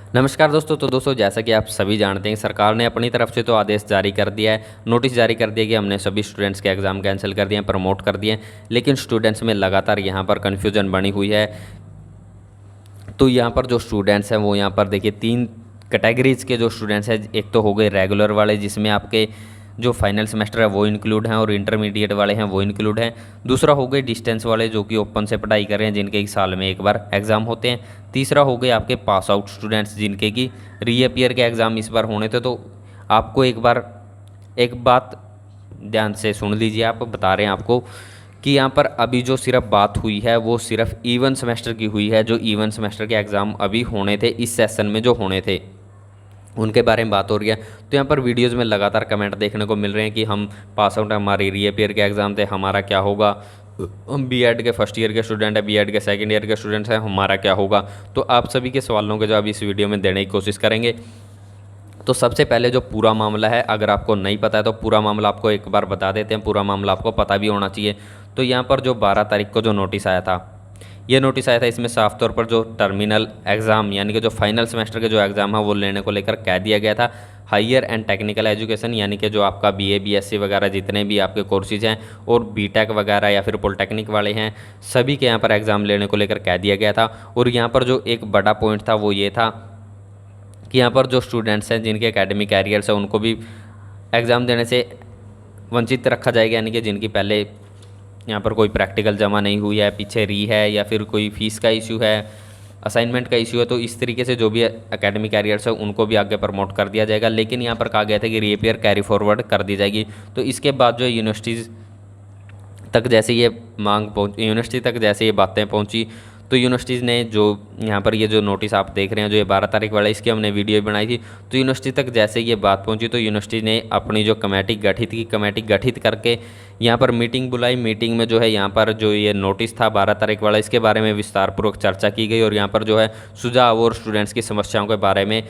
नमस्कार दोस्तों। तो दोस्तों, जैसा कि आप सभी जानते हैं, सरकार ने अपनी तरफ से तो आदेश जारी कर दिया है, नोटिस जारी कर दिया कि हमने सभी स्टूडेंट्स के एग्ज़ाम कैंसिल कर दिए हैं, प्रमोट कर दिए हैं। लेकिन स्टूडेंट्स में लगातार यहाँ पर कन्फ्यूजन बनी हुई है। तो यहाँ पर जो स्टूडेंट्स हैं वो यहाँ पर देखिए 3 कैटेगरीज़ के जो स्टूडेंट्स हैं, एक तो हो गए रेगुलर वाले जिसमें आपके जो फाइनल सेमेस्टर है वो इंक्लूड हैं और इंटरमीडिएट वाले हैं वो इंक्लूड हैं। दूसरा हो गए डिस्टेंस वाले जो कि ओपन से पढ़ाई कर रहे हैं, जिनके एक साल में एक बार एग्ज़ाम होते हैं। तीसरा हो गए आपके पास आउट स्टूडेंट्स जिनके कि रीअपियर के एग्ज़ाम इस बार होने थे। तो आपको एक बात ध्यान से सुन लीजिए, आप बता रहे हैं आपको कि यहाँ पर अभी जो सिर्फ बात हुई है वो सिर्फ इवन सेमेस्टर की हुई है। जो इवन सेमेस्टर के एग्ज़ाम अभी होने थे, इस सेशन में जो होने थे उनके बारे में बात हो रही है। तो यहाँ पर वीडियोज़ में लगातार कमेंट देखने को मिल रहे हैं कि हम पास आउट, हमारी रीअपियर के एग्ज़ाम थे, हमारा क्या होगा। हम बीएड के फर्स्ट ईयर के स्टूडेंट हैं, बीएड के सेकंड ईयर के स्टूडेंट्स हैं, हमारा क्या होगा। तो आप सभी के सवालों के जवाब इस वीडियो में देने की कोशिश करेंगे। तो सबसे पहले जो पूरा मामला है, अगर आपको नहीं पता है तो पूरा मामला आपको एक बार बता देते हैं, पूरा मामला आपको पता भी होना चाहिए। तो यहाँ पर जो 12 तारीख को जो नोटिस आया था, ये नोटिस आया था, इसमें साफ तौर पर जो टर्मिनल एग्ज़ाम यानी कि जो फाइनल सेमेस्टर के जो एग्ज़ाम है वो लेने को लेकर कह दिया गया था। हायर एंड टेक्निकल एजुकेशन यानी कि जो आपका बीए बीएससी वगैरह जितने भी आपके कोर्सेज हैं और बीटेक वगैरह या फिर पॉलिटेक्निक वाले हैं, सभी के यहाँ पर एग्ज़ाम लेने को लेकर कह दिया गया था। और यहाँ पर जो एक बड़ा पॉइंट था वो ये था कि यहाँ पर जो स्टूडेंट्स हैं जिनके एकेडमिक कैरियर्स हैं उनको भी एग्ज़ाम देने से वंचित रखा जाएगा। यानी कि जिनकी पहले यहाँ पर कोई प्रैक्टिकल जमा नहीं हुई है, पीछे री है या फिर कोई फ़ीस का इशू है, असाइनमेंट का इशू है, तो इस तरीके से जो भी एकेडमिक कैरियर्स है उनको भी आगे प्रमोट कर दिया जाएगा। लेकिन यहाँ पर कहा गया था कि रीअपियर कैरी फॉरवर्ड कर दी जाएगी। तो इसके बाद जो यूनिवर्सिटीज़ तक जैसे ये यूनिवर्सिटी तक जैसे ये बातें पहुंची, तो यूनिवर्सिटीज़ ने जो यहाँ पर ये जो नोटिस आप देख रहे हैं जो ये 12 तारीख वाला, इसकी हमने वीडियो बनाई थी। तो यूनिवर्सिटी तक जैसे ये बात पहुंची तो यूनिवर्सिटी ने अपनी जो कमेटी गठित की, कमेटी गठित करके यहाँ पर मीटिंग बुलाई। मीटिंग में जो है यहाँ पर जो ये नोटिस था 12 तारीख वाला, इसके बारे में विस्तारपूर्वक चर्चा की गई और यहाँ पर जो है सुझाव और स्टूडेंट्स की समस्याओं के बारे में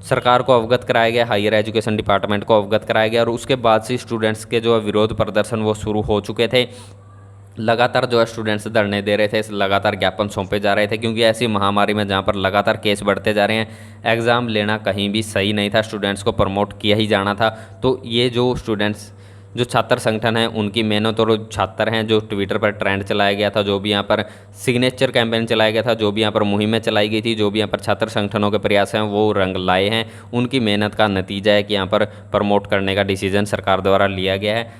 सरकार को अवगत कराया गया, हायर एजुकेशन डिपार्टमेंट को अवगत कराया गया। और उसके बाद से स्टूडेंट्स के जो विरोध प्रदर्शन वो शुरू हो चुके थे। लगातार जो है स्टूडेंट्स धरने दे रहे थे, लगातार ज्ञापन सौंपे जा रहे थे, क्योंकि ऐसी महामारी में जहाँ पर लगातार केस बढ़ते जा रहे हैं, एग्ज़ाम लेना कहीं भी सही नहीं था, स्टूडेंट्स को प्रमोट किया ही जाना था। तो ये जो स्टूडेंट्स जो छात्र संगठन हैं उनकी मेहनत और छात्र हैं, जो ट्विटर पर ट्रेंड चलाया गया था, जो भी यहाँ पर सिग्नेचर कैंपेन चलाया गया था, जो भी यहाँ पर मुहिमें चलाई गई थी, जो भी यहाँ पर छात्र संगठनों के प्रयास हैं वो रंग लाए हैं। उनकी मेहनत का नतीजा है कि यहाँ पर प्रमोट करने का डिसीजन सरकार द्वारा लिया गया है,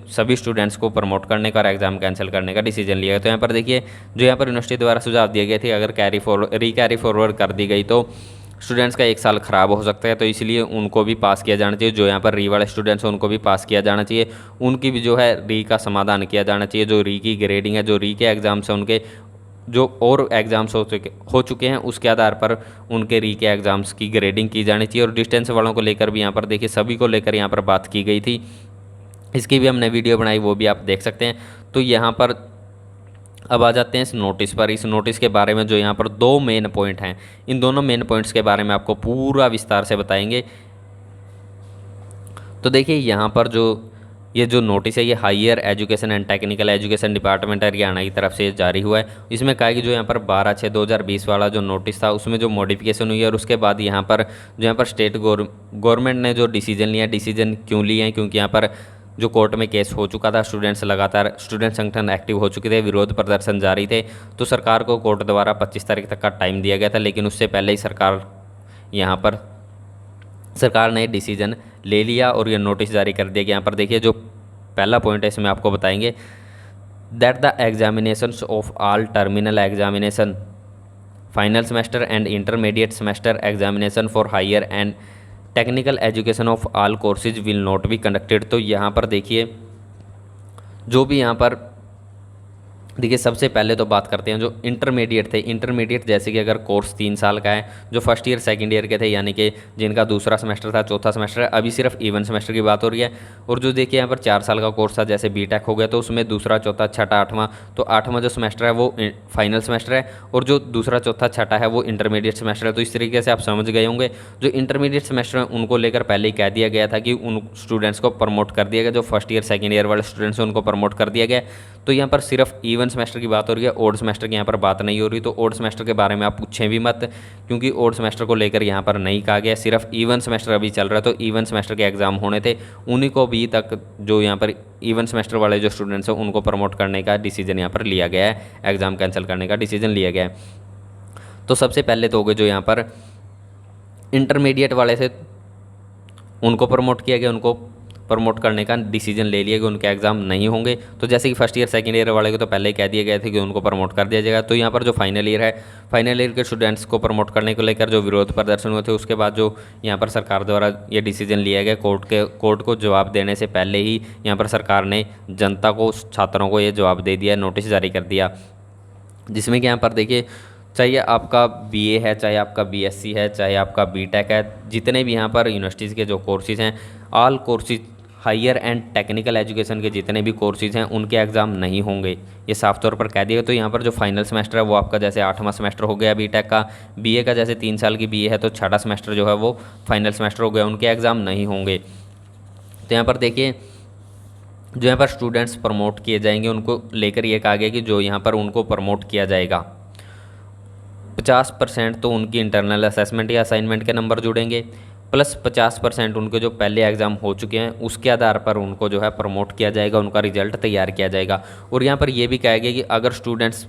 सभी स्टूडेंट्स को प्रमोट करने का और एग्ज़ाम कैंसिल करने का डिसीजन लिया गया। तो यहाँ पर देखिए जो यहाँ पर यूनिवर्सिटी द्वारा सुझाव दिए गए थे, अगर कैरी फॉरवर्ड कर दी गई तो स्टूडेंट्स का एक साल ख़राब हो सकता है। तो इसलिए उनको भी पास किया जाना चाहिए, जो यहाँ पर री वाले स्टूडेंट्स हैं उनको भी पास किया जाना चाहिए, उनकी भी जो है री का समाधान किया जाना चाहिए। जो री की ग्रेडिंग है, जो री के एग्ज़ाम्स हैं उनके जो और एग्ज़ाम्स हो चुके हैं उसके आधार पर उनके री के एग्ज़ाम्स की ग्रेडिंग की जानी चाहिए। और डिस्टेंस वालों को लेकर भी यहाँ पर देखिए सभी को लेकर यहाँ पर बात की गई थी, इसकी भी हमने वीडियो बनाई, वो भी आप देख सकते हैं। तो यहाँ पर अब आ जाते हैं इस नोटिस पर। इस नोटिस के बारे में जो यहाँ पर 2 मेन पॉइंट हैं, इन दोनों मेन पॉइंट्स के बारे में आपको पूरा विस्तार से बताएंगे। तो देखिए यहाँ पर जो ये जो नोटिस है ये higher education and technical education department Haryana की तरफ से जारी हुआ है। इसमें कहा कि जो यहाँ पर 12/6/2020 वाला जो नोटिस था उसमें जो मॉडिफिकेशन हुई है, और उसके बाद यहाँ पर जो यहाँ पर स्टेट गवर्नमेंट ने जो डिसीजन लिया, डिसीजन क्यों लिए हैं, क्योंकि यहाँ पर जो कोर्ट में केस हो चुका था, स्टूडेंट्स लगातार स्टूडेंट संगठन एक्टिव हो चुके थे, विरोध प्रदर्शन जारी थे। तो सरकार को कोर्ट द्वारा 25 तारीख तक का टाइम दिया गया था, लेकिन उससे पहले ही सरकार ने डिसीजन ले लिया और ये नोटिस जारी कर दिया। कि यहाँ पर देखिए जो पहला पॉइंट है इसमें आपको बताएंगे that the examinations of all terminal examination, final semester and intermediate semester examination for higher and technical education of all courses will not be conducted. तो यहाँ पर देखिए जो भी यहाँ पर देखिए सबसे पहले तो बात करते हैं जो इंटरमीडिएट थे। इंटरमीडिएट जैसे कि अगर कोर्स 3 साल का है, जो फर्स्ट ईयर सेकंड ईयर के थे यानी कि जिनका दूसरा सेमेस्टर था, चौथा सेमेस्टर है, अभी सिर्फ इवन सेमेस्टर की बात हो रही है। और जो देखिए यहाँ पर 4 साल का कोर्स था जैसे बीटेक हो गया, तो उसमें दूसरा चौथा छठा आठवां, तो आठवां जो सेमेस्टर है वो फाइनल सेमेस्टर है, और जो दूसरा चौथा छठा है वो इंटरमीडिएट सेमेस्टर है। तो इस तरीके से आप समझ गए होंगे जो इंटरमीडिएट सेमेस्टर है उनको लेकर पहले ही कह दिया गया था कि उन स्टूडेंट्स को प्रमोट कर दिया गया, जो फर्स्ट ईयर सेकेंड ईयर वाले स्टूडेंट्स हैं उनको प्रमोट कर दिया गया। तो यहाँ पर सिर्फ इवन इवन सेमेस्टर की बात हो रही है, ओड सेमेस्टर की यहाँ पर बात नहीं हो रही। तो ओड सेमेस्टर के बारे में आप पूछें भी मत, क्योंकि ओड सेमेस्टर को लेकर यहाँ पर नहीं कहा गया। सिर्फ इवन सेमेस्टर अभी चल रहा है, तो इवन सेमेस्टर के एग्ज़ाम होने थे, उन्हीं को अभी तक जो यहाँ पर इवन सेमेस्टर वाले जो स्टूडेंट्स हैं उनको प्रमोट करने का डिसीजन यहाँ पर लिया गया है, एग्ज़ाम कैंसिल करने का डिसीजन लिया गया है। तो सबसे पहले तो हो गए जो यहाँ पर इंटरमीडिएट वाले थे उनको प्रमोट किया गया, उनको प्रमोट करने का डिसीजन ले लिया कि उनके एग्ज़ाम नहीं होंगे। तो जैसे कि फर्स्ट ईयर सेकंड ईयर वाले को तो पहले ही कह दिया गया था कि उनको प्रमोट कर दिया जाएगा। तो यहाँ पर जो फाइनल ईयर है, फाइनल ईयर के स्टूडेंट्स को प्रमोट करने को लेकर जो विरोध प्रदर्शन हुए थे, उसके बाद जो यहाँ पर सरकार द्वारा ये डिसीजन लिया गया, कोर्ट को जवाब देने से पहले ही यहाँ पर सरकार ने जनता को, छात्रों को ये जवाब दे दिया, नोटिस जारी कर दिया, जिसमें कि यहाँ पर देखिए चाहे आपका बीए है, चाहे आपका बीएससी है, चाहे आपका बीटेक है, जितने भी यहाँ पर यूनिवर्सिटीज़ के जो कोर्सेज़ हैं, all courses higher and technical education के जितने भी कोर्सेज़ हैं उनके एग्ज़ाम नहीं होंगे, ये साफ तौर पर कह दिया। तो यहाँ पर जो फाइनल सेमेस्टर है वो आपका जैसे 8वां सेमेस्टर हो गया बीटेक का, बीए का जैसे 3 साल की बीए है तो 6वां सेमेस्टर जो है वो फाइनल सेमेस्टर हो गया, उनके एग्ज़ाम नहीं होंगे। तो यहाँ पर देखिए जो यहाँ पर स्टूडेंट्स प्रमोट किए जाएंगे उनको लेकर ये कहा गया कि जो यहाँ पर उनको प्रमोट किया जाएगा 50% तो उनकी इंटरनल असेसमेंट या असाइनमेंट के नंबर जुड़ेंगे, प्लस 50% उनके जो पहले एग्ज़ाम हो चुके हैं उसके आधार पर उनको जो है प्रमोट किया जाएगा, उनका रिजल्ट तैयार किया जाएगा। और यहाँ पर यह भी कहा गया कि अगर स्टूडेंट्स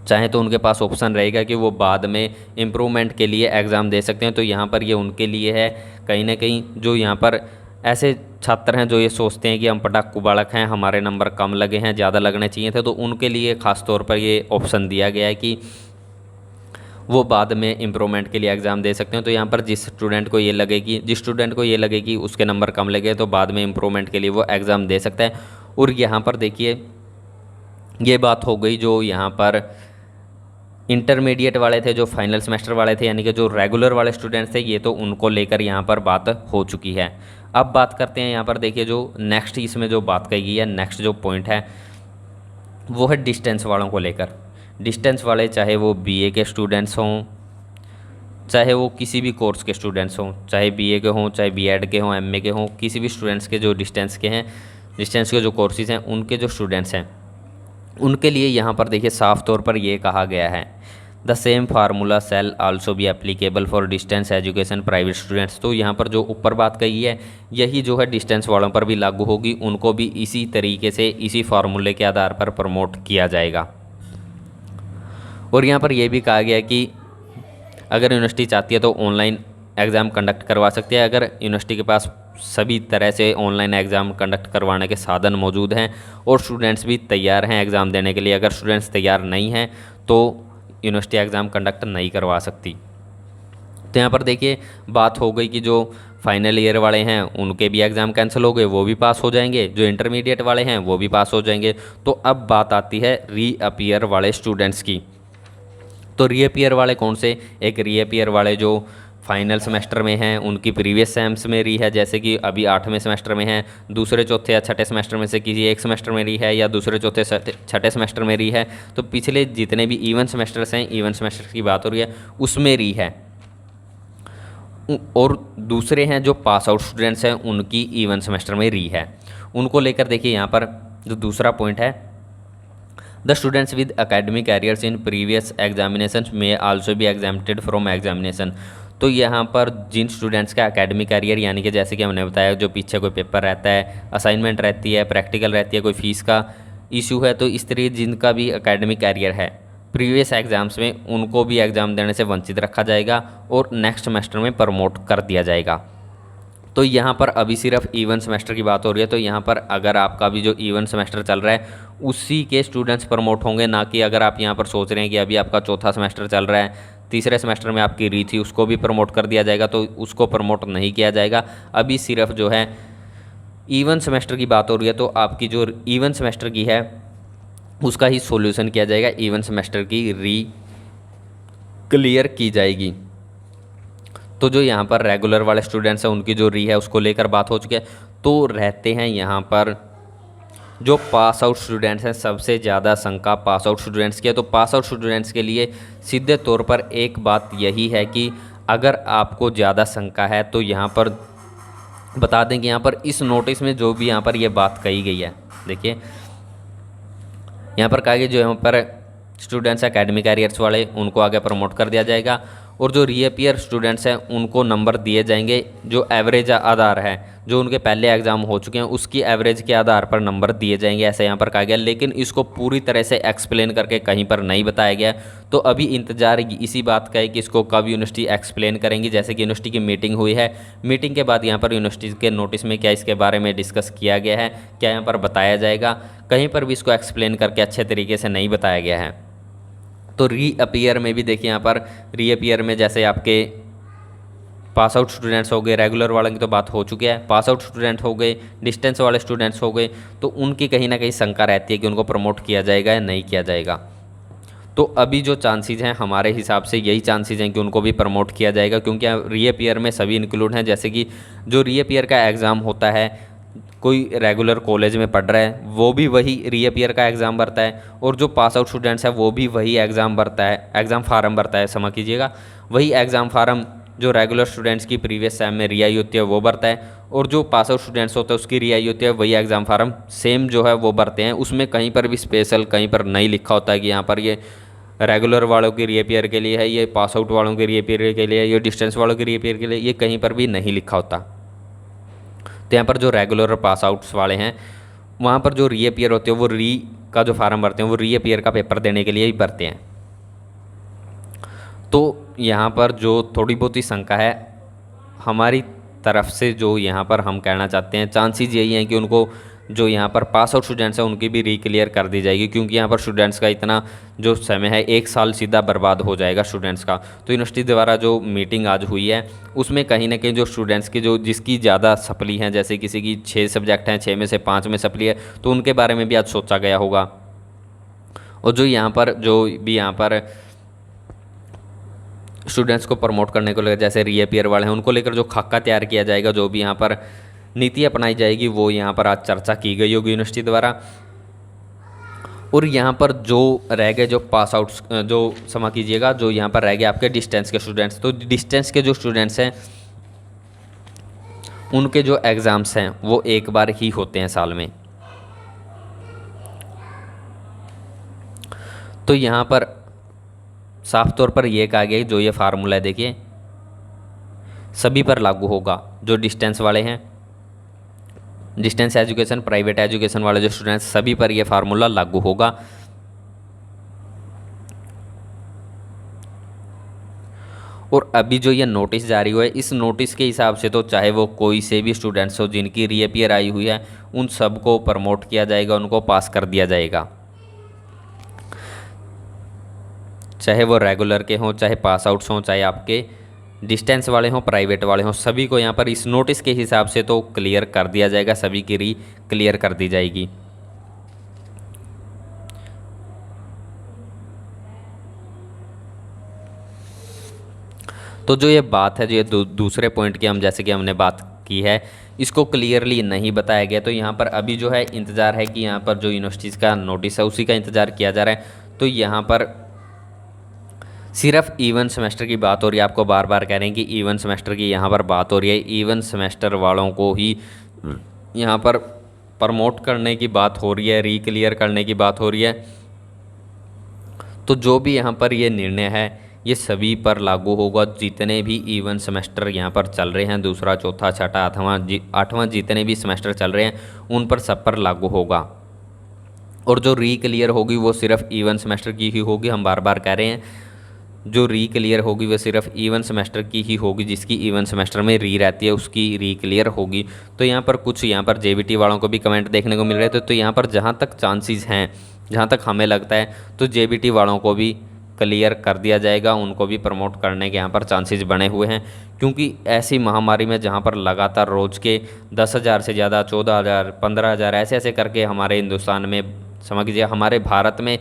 चाहें तो उनके पास ऑप्शन रहेगा कि वो बाद में इम्प्रूवमेंट के लिए एग्ज़ाम दे सकते हैं। तो यहाँ पर ये उनके लिए है कहीं ना कहीं, जो यहाँ पर ऐसे छात्र हैं जो ये सोचते हैं कि हम पटाखू बालक हैं, हमारे नंबर कम लगे हैं, ज़्यादा लगने चाहिए थे, तो उनके लिए ख़ास तौर पर ये ऑप्शन दिया गया है कि वो बाद में इम्प्रूवमेंट के लिए एग्ज़ाम दे सकते हैं। तो यहाँ पर जिस स्टूडेंट को ये लगे कि उसके नंबर कम लगे तो बाद में इम्प्रूवमेंट के लिए वो एग्ज़ाम दे सकता है। और यहाँ पर देखिए ये बात हो गई जो यहाँ पर इंटरमीडिएट वाले थे, जो फाइनल सेमेस्टर वाले थे, यानी कि जो रेगुलर वाले स्टूडेंट्स थे, ये तो उनको लेकर यहाँ पर बात हो चुकी है। अब बात करते हैं यहाँ पर देखिए जो नेक्स्ट इसमें जो बात कही गई है, नेक्स्ट जो पॉइंट है वो है डिस्टेंस वालों को लेकर। डिस्टेंस वाले चाहे वो बीए के स्टूडेंट्स हों, चाहे वो किसी भी कोर्स के स्टूडेंट्स हों, चाहे बीए के हों, चाहे बीएड के हों, एमए के हों, किसी भी स्टूडेंट्स के जो डिस्टेंस के जो कोर्सेज़ हैं उनके जो स्टूडेंट्स हैं उनके लिए यहाँ पर देखिए साफ तौर पर ये कहा गया है the same formula shall also be applicable for distance education private students. तो यहाँ पर जो ऊपर बात कही है यही जो है डिस्टेंस वालों पर भी लागू होगी, उनको भी इसी तरीके से इसी फार्मूले के आधार पर प्रमोट किया जाएगा। और यहाँ पर यह भी कहा गया कि अगर यूनिवर्सिटी चाहती है तो ऑनलाइन एग्ज़ाम कंडक्ट करवा सकती है, अगर यूनिवर्सिटी के पास सभी तरह से ऑनलाइन एग्ज़ाम कंडक्ट करवाने के साधन मौजूद हैं और स्टूडेंट्स भी तैयार हैं एग्ज़ाम देने के लिए। अगर स्टूडेंट्स तैयार नहीं हैं तो यूनिवर्सिटी एग्ज़ाम कंडक्ट नहीं करवा सकती। तो यहाँ पर देखिए बात हो गई कि जो फाइनल ईयर वाले हैं उनके भी एग्ज़ाम कैंसिल हो गए, वो भी पास हो जाएंगे, जो इंटरमीडिएट वाले हैं वो भी पास हो जाएंगे। तो अब बात आती है रीअपीयर वाले स्टूडेंट्स की। तो रीअपीयर वाले कौन से? एक रीअपीयर वाले जो फाइनल सेमेस्टर में हैं उनकी प्रीवियस सेम्स में री है, जैसे कि अभी 8वें सेमेस्टर में है, दूसरे चौथे या छठे सेमेस्टर में से किसी एक सेमेस्टर में री है, या दूसरे चौथे छठे सेमेस्टर में री है। तो पिछले जितने भी इवन सेमेस्टर्स हैं, इवन सेमेस्टर की बात हो रही है, उसमें री है। और दूसरे हैं जो पास आउट स्टूडेंट्स हैं उनकी इवन सेमेस्टर में री है। उनको लेकर देखिए यहाँ पर जो दूसरा पॉइंट है, the students with academic careers in previous examination में also be exempted from examination. तो यहाँ पर जिन स्टूडेंट्स का एकेडमिक कैरियर, यानी कि जैसे कि हमने बताया जो पीछे कोई पेपर रहता है, असाइनमेंट रहती है, प्रैक्टिकल रहती है, कोई फीस का इशू है, तो इस तरह जिनका भी एकेडमिक कैरियर है प्रीवियस एग्ज़ाम्स में उनको भी एग्ज़ाम देने से वंचित रखा जाएगा और नेक्स्ट सेमेस्टर में प्रमोट कर दिया जाएगा। तो यहाँ पर अभी सिर्फ इवन सेमेस्टर की बात हो रही है। तो यहाँ पर अगर आपका भी जो इवन सेमेस्टर चल रहा है उसी के स्टूडेंट्स प्रमोट होंगे, ना कि अगर आप यहाँ पर सोच रहे हैं कि अभी आपका चौथा सेमेस्टर चल रहा है, तीसरे सेमेस्टर में आपकी री थी, उसको भी प्रमोट कर दिया जाएगा, तो उसको प्रमोट नहीं किया जाएगा। अभी सिर्फ जो है इवन सेमेस्टर की बात हो रही है, तो आपकी जो इवन सेमेस्टर की है उसका ही सॉल्यूशन किया जाएगा, इवन सेमेस्टर की री क्लियर की जाएगी। तो जो यहाँ पर रेगुलर वाले स्टूडेंट्स हैं उनकी जो री है उसको लेकर बात हो चुकी है। तो रहते हैं यहाँ पर जो पास आउट स्टूडेंट्स हैं, सबसे ज़्यादा शंका पास आउट स्टूडेंट्स की है। तो पास आउट स्टूडेंट्स के लिए सीधे तौर पर एक बात यही है कि अगर आपको ज़्यादा शंका है तो यहाँ पर बता दें कि यहाँ पर इस नोटिस में जो भी यहाँ पर ये बात कही गई है, देखिए यहाँ पर कहा गया जो यहाँ पर स्टूडेंट्स एकेडमिक कैरियर्स वाले उनको आगे प्रमोट कर दिया जाएगा, और जो रीअपियर स्टूडेंट्स हैं उनको नंबर दिए जाएंगे जो एवरेज आधार है, जो उनके पहले एग्ज़ाम हो चुके हैं उसकी एवरेज के आधार पर नंबर दिए जाएंगे, ऐसा यहाँ पर कहा गया। लेकिन इसको पूरी तरह से एक्सप्लेन करके कहीं पर नहीं बताया गया, तो अभी इंतजार इसी बात का है कि इसको कब यूनिवर्सिटी एक्सप्लेन करेंगी। जैसे कि यूनिवर्सिटी की मीटिंग हुई है, मीटिंग के बाद यहाँ पर यूनिवर्सिटी के नोटिस में क्या इसके बारे में डिस्कस किया गया है, क्या यहाँ पर बताया जाएगा, कहीं पर भी इसको एक्सप्लेन करके अच्छे तरीके से नहीं बताया गया है। तो रीअपियर में भी देखिए यहाँ पर रीअपियर में जैसे आपके पास आउट स्टूडेंट्स हो गए, रेगुलर वालों की तो बात हो चुकी है, पास आउट स्टूडेंट हो गए, डिस्टेंस वाले स्टूडेंट्स हो गए, तो उनकी कहीं ना कहीं शंका रहती है कि उनको प्रमोट किया जाएगा या नहीं किया जाएगा। तो अभी जो चांसेस हैं हमारे हिसाब से यही चांसेस हैं कि उनको भी प्रमोट किया जाएगा, क्योंकि रीअपियर में सभी इंक्लूड हैं। जैसे कि जो रीअपियर का एग्ज़ाम होता है, कोई रेगुलर कॉलेज में पढ़ रहा है वो भी वही रीअपियर का एग्ज़ाम भरता है, और जो पास आउट स्टूडेंट्स हैं वो भी वही एग्ज़ाम भरता है, एग्ज़ाम फार्म भरता है, क्षमा कीजिएगा, वही एग्ज़ाम फार्म जो रेगुलर स्टूडेंट्स की प्रीवियस सेम में रियाई होती है वो भरता है, और जो पास आउट स्टूडेंट्स होते हैं उसकी रियाई होती है, वही एग्ज़ाम फार्म सेम जो है वो भरते हैं। उसमें कहीं पर भी स्पेशल कहीं पर नहीं लिखा होता है कि यहाँ पर ये रेगुलर वालों की रीअपियर के लिए है, ये पास आउट वालों की रीअपियर के लिए, ये डिस्टेंस वालों की रीअपियर के लिए, ये कहीं पर भी नहीं लिखा होता। तो यहाँ पर जो रेगुलर और पास आउट्स वाले हैं वहाँ पर जो रीअपियर होते हैं वो री का जो फार्म भरते हैं वो रीअपियर का पेपर देने के लिए ही भरते हैं। तो यहाँ पर जो थोड़ी बहुत ही शंका है हमारी तरफ से, जो यहाँ पर हम कहना चाहते हैं, चांसेस यही हैं कि उनको जो यहाँ पर पास आउट स्टूडेंट्स हैं उनकी भी रीक्लियर कर दी जाएगी, क्योंकि यहाँ पर स्टूडेंट्स का इतना जो समय है 1 साल सीधा बर्बाद हो जाएगा स्टूडेंट्स का। तो यूनिवर्सिटी द्वारा जो मीटिंग आज हुई है उसमें कहीं ना कहीं जो स्टूडेंट्स की जो जिसकी ज़्यादा सप्ली हैं, जैसे किसी की 6 सब्जेक्ट हैं, 6 में से 5 में सप्ली है, तो उनके बारे में भी आज सोचा गया होगा। और जो यहाँ पर स्टूडेंट्स को प्रमोट करने को लेकर जैसे रीअपियर वाले हैं उनको लेकर जो खाका तैयार किया जाएगा, जो भी यहाँ पर नीति अपनाई जाएगी, वो यहाँ पर आज चर्चा की गई होगी यूनिवर्सिटी द्वारा। और यहाँ पर जो रह गए जो पास आउट्स, जो क्षमा कीजिएगा, जो यहाँ पर रह गए आपके डिस्टेंस के स्टूडेंट्स, तो डिस्टेंस के जो स्टूडेंट्स हैं उनके जो एग्ज़ाम्स हैं वो एक बार ही होते हैं साल में। तो यहाँ पर साफ तौर पर यह कहा गया जो ये फार्मूला है देखिए सभी पर लागू होगा। जो डिस्टेंस वाले हैं, डिस्टेंस एजुकेशन, प्राइवेट एजुकेशन वाले जो स्टूडेंट्स, सभी पर यह फार्मूला लागू होगा। और अभी जो ये नोटिस जारी हुआ है, इस नोटिस के हिसाब से तो चाहे वो कोई से भी स्टूडेंट्स हो जिनकी रीअपियर आई हुई है, उन सबको प्रमोट किया जाएगा, उनको पास कर दिया जाएगा, चाहे वो रेगुलर के हों, चाहे पास आउट्स हों, चाहे आपके डिस्टेंस वाले हों, प्राइवेट वाले हों, सभी को यहाँ पर इस नोटिस के हिसाब से तो क्लियर कर दिया जाएगा, सभी की री क्लियर कर दी जाएगी। तो जो ये बात है, जो ये दूसरे पॉइंट की हम जैसे कि हमने बात की है, इसको क्लियरली नहीं बताया गया। तो यहाँ पर अभी जो है इंतज़ार है कि यहाँ पर जो यूनिवर्सिटीज़ का नोटिस है उसी का इंतज़ार किया जा रहा है। तो यहाँ पर सिर्फ इवन सेमेस्टर की बात हो रही है, आपको बार बार कह रहे हैं कि इवन सेमेस्टर की यहाँ पर बात हो रही है, इवन सेमेस्टर वालों को ही यहाँ पर प्रमोट करने की बात हो रही है, रीक्लियर करने की बात हो रही है। तो जो भी यहाँ पर ये निर्णय है ये सभी पर लागू होगा, जितने भी इवन सेमेस्टर यहाँ पर चल रहे हैं, दूसरा, चौथा, छठा, आठवां जितने भी सेमेस्टर चल रहे हैं उन पर सब पर लागू होगा। और जो रीक्लियर होगी वो सिर्फ इवन सेमेस्टर की ही होगी, हम बार बार कह रहे हैं जो री क्लियर होगी वो सिर्फ इवन सेमेस्टर की ही होगी, जिसकी इवन सेमेस्टर में री रहती है उसकी री क्लियर होगी। तो यहाँ पर कुछ यहाँ पर जेबीटी वालों को भी कमेंट देखने को मिल रहे थे। तो यहाँ पर जहाँ तक चांसेस हैं, जहाँ तक हमें लगता है, तो जेबीटी वालों को भी क्लियर कर दिया जाएगा, उनको भी प्रमोट करने के यहाँ पर चांसेस बने हुए हैं। क्योंकि ऐसी महामारी में जहाँ पर लगातार रोज़ के 10,000 से ज़्यादा, 14,000, 15,000 ऐसे करके हमारे हिंदुस्तान में, समझ लीजिए हमारे भारत में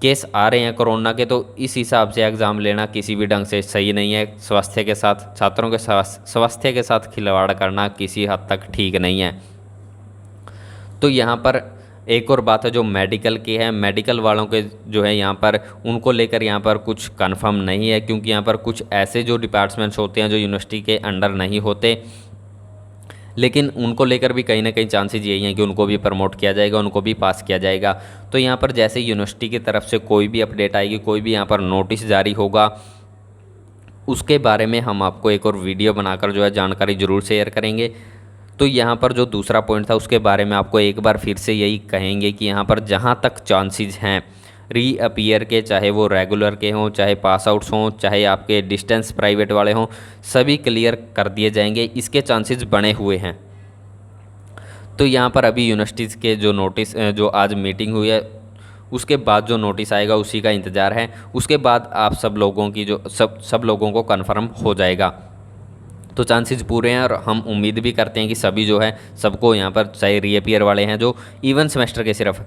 केस आ रहे हैं कोरोना के, तो इस हिसाब से एग्ज़ाम लेना किसी भी ढंग से सही नहीं है। स्वास्थ्य के साथ, छात्रों के स्वास्थ्य के साथ खिलवाड़ करना किसी हद तक ठीक नहीं है। तो यहाँ पर एक और बात है जो मेडिकल की है, मेडिकल वालों के जो है यहाँ पर उनको लेकर यहाँ पर कुछ कंफर्म नहीं है, क्योंकि यहाँ पर कुछ ऐसे जो डिपार्टमेंट्स होते हैं जो यूनिवर्सिटी के अंडर नहीं होते, लेकिन उनको लेकर भी कहीं ना कहीं चांसेज यही हैं कि उनको भी प्रमोट किया जाएगा, उनको भी पास किया जाएगा। तो यहाँ पर जैसे यूनिवर्सिटी की तरफ से कोई भी अपडेट आएगी, कोई भी यहाँ पर नोटिस जारी होगा, उसके बारे में हम आपको एक और वीडियो बनाकर जो है जानकारी ज़रूर शेयर करेंगे। तो यहाँ पर जो दूसरा पॉइंट था उसके बारे में आपको एक बार फिर से यही कहेंगे कि यहाँ पर जहाँ तक चांसेस हैं रीअपीयर के, चाहे वो रेगुलर के हों, चाहे पास आउट्स हों, चाहे आपके डिस्टेंस प्राइवेट वाले हों, सभी क्लियर कर दिए जाएंगे, इसके चांसेस बने हुए हैं। तो यहाँ पर अभी यूनिवर्सिटीज़ के जो नोटिस जो आज मीटिंग हुई है उसके बाद जो नोटिस आएगा उसी का इंतज़ार है। उसके बाद आप सब लोगों की जो सब लोगों को कन्फर्म हो जाएगा। तो चांसेस पूरे हैं और हम उम्मीद भी करते हैं कि सभी जो है सबको यहाँ पर, चाहे रीअपीयर वाले हैं जो इवन सेमेस्टर के, सिर्फ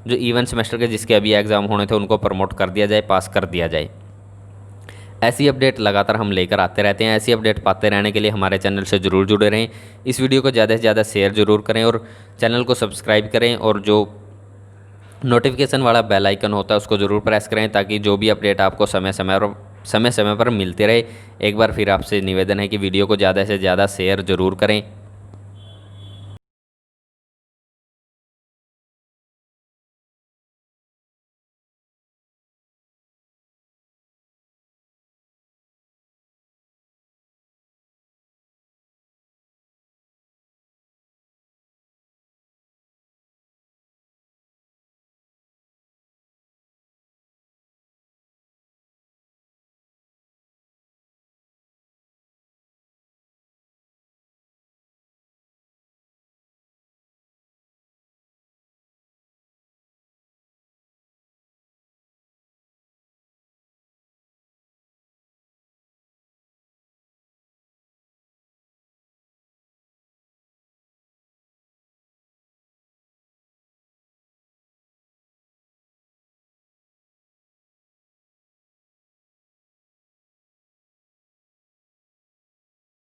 जो इवन सेमेस्टर के जिसके अभी एग्ज़ाम होने थे, उनको प्रमोट कर दिया जाए, पास कर दिया जाए। ऐसी अपडेट लगातार हम लेकर आते रहते हैं। ऐसी अपडेट पाते रहने के लिए हमारे चैनल से ज़रूर जुड़े रहें। इस वीडियो को ज़्यादा से ज़्यादा शेयर ज़रूर करें और चैनल को सब्सक्राइब करें, और जो नोटिफिकेशन वाला बेल आइकन होता है उसको ज़रूर प्रेस करें, ताकि जो भी अपडेट आपको समय समय पर मिलते रहे। एक बार फिर आपसे निवेदन है कि वीडियो को ज़्यादा से ज़्यादा शेयर ज़रूर करें।